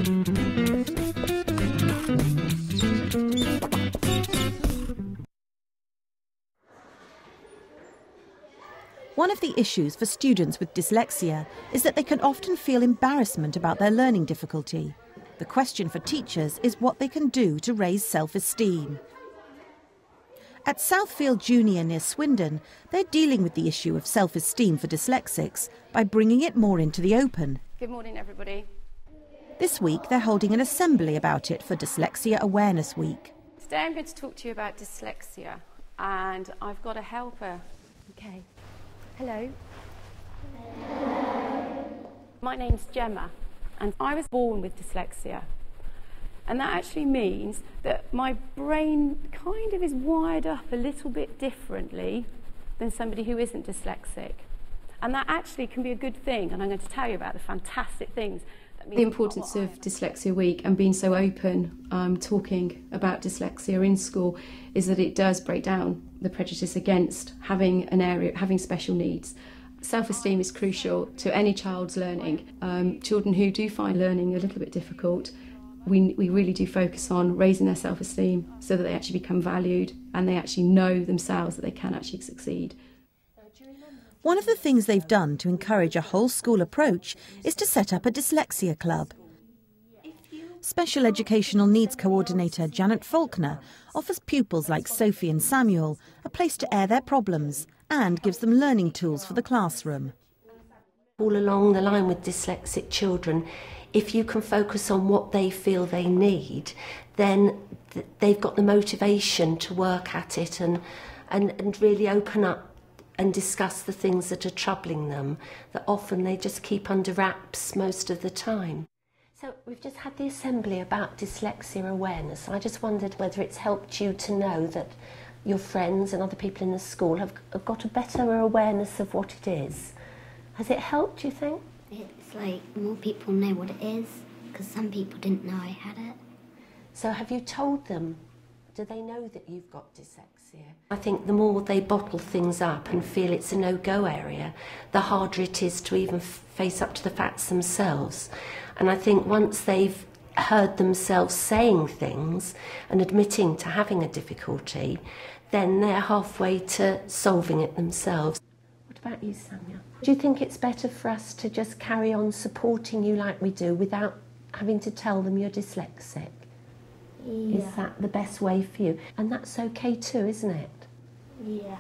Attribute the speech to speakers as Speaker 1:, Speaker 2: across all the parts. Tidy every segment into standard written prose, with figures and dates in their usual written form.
Speaker 1: One of the issues for students with dyslexia is that they can often feel embarrassment about their learning difficulty. The question for teachers is what they can do to raise self-esteem. At Southfield Junior near Swindon, they're dealing with the issue of self-esteem for dyslexics by bringing it more into the open.
Speaker 2: Good morning, everybody.
Speaker 1: This week, they're holding an assembly about it for Dyslexia Awareness Week.
Speaker 2: Today I'm going to talk to you about dyslexia, and I've got a helper. Okay. Hello. My name's Gemma, and I was born with dyslexia. And that actually means that my brain kind of is wired up a little bit differently than somebody who isn't dyslexic. And that actually can be a good thing, and I'm going to tell you about the fantastic things.
Speaker 3: The importance of Dyslexia Week and being so open, talking about dyslexia in school, is that it does break down the prejudice against having special needs. Self-esteem is crucial to any child's learning. Children who do find learning a little bit difficult, we really do focus on raising their self-esteem so that they actually become valued and they actually know themselves that they can actually succeed.
Speaker 1: One of the things they've done to encourage a whole school approach is to set up a dyslexia club. Special Educational Needs Coordinator Janet Faulkner offers pupils like Sophie and Samuel a place to air their problems and gives them learning tools for the classroom.
Speaker 4: All along the line with dyslexic children, if you can focus on what they feel they need, then they've got the motivation to work at it and really open up and discuss the things that are troubling them, that often they just keep under wraps most of the time. So we've just had the assembly about dyslexia awareness. I just wondered whether it's helped you to know that your friends and other people in the school have got a better awareness of what it is. Has it helped, do you think?
Speaker 5: It's like more people know what it is, because some people didn't know I had it.
Speaker 4: So have you told them? Do they know that you've got dyslexia? I think the more they bottle things up and feel it's a no-go area, the harder it is to even face up to the facts themselves. And I think once they've heard themselves saying things and admitting to having a difficulty, then they're halfway to solving it themselves. What about you, Samuel? Do you think it's better for us to just carry on supporting you like we do without having to tell them you're dyslexic?
Speaker 5: Yeah.
Speaker 4: Is that the best way for you? And that's okay too, isn't it?
Speaker 5: Yeah.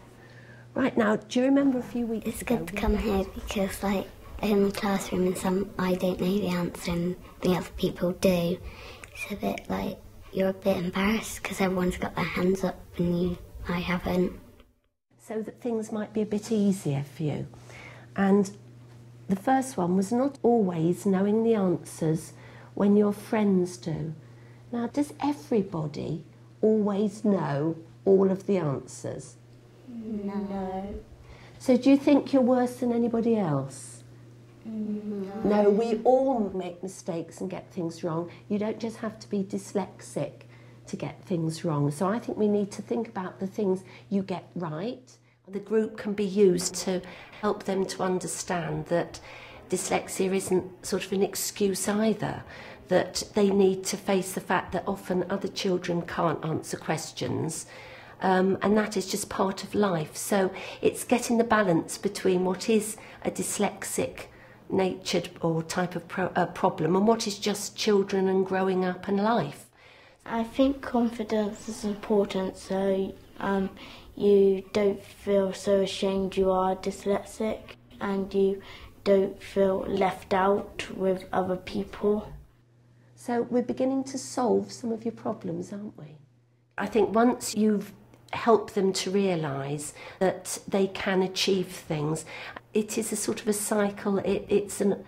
Speaker 4: Right, now, do you remember a few weeks ago?
Speaker 5: It's good to come here because, like, in the classroom and some I don't know the answer and the other people do. It's a bit like you're a bit embarrassed because everyone's got their hands up and I haven't.
Speaker 4: So that things might be a bit easier for you. And the first one was not always knowing the answers when your friends do. Now, does everybody always know all of the answers?
Speaker 5: No.
Speaker 4: So do you think you're worse than anybody else?
Speaker 5: No.
Speaker 4: No, we all make mistakes and get things wrong. You don't just have to be dyslexic to get things wrong. So I think we need to think about the things you get right. The group can be used to help them to understand that dyslexia isn't sort of an excuse either, that they need to face the fact that often other children can't answer questions, and that is just part of life. So it's getting the balance between what is a dyslexic natured or type of problem and what is just children and growing up and life.
Speaker 6: I think confidence is important, so you don't feel so ashamed you are dyslexic and you don't feel left out with other people.
Speaker 4: So we're beginning to solve some of your problems, aren't we? I think once you've helped them to realise that they can achieve things, it is a sort of a cycle, it's a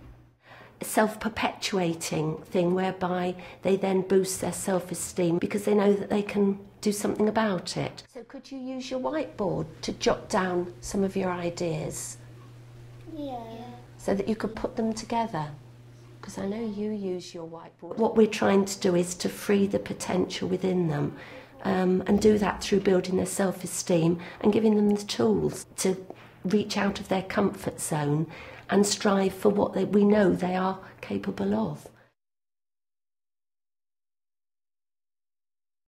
Speaker 4: self-perpetuating thing whereby they then boost their self-esteem because they know that they can do something about it. So could you use your whiteboard to jot down some of your ideas?
Speaker 6: Yeah.
Speaker 4: So that you could put them together? Because I know you use your whiteboard. What we're trying to do is to free the potential within them and do that through building their self-esteem and giving them the tools to reach out of their comfort zone and strive for what we know they are capable of.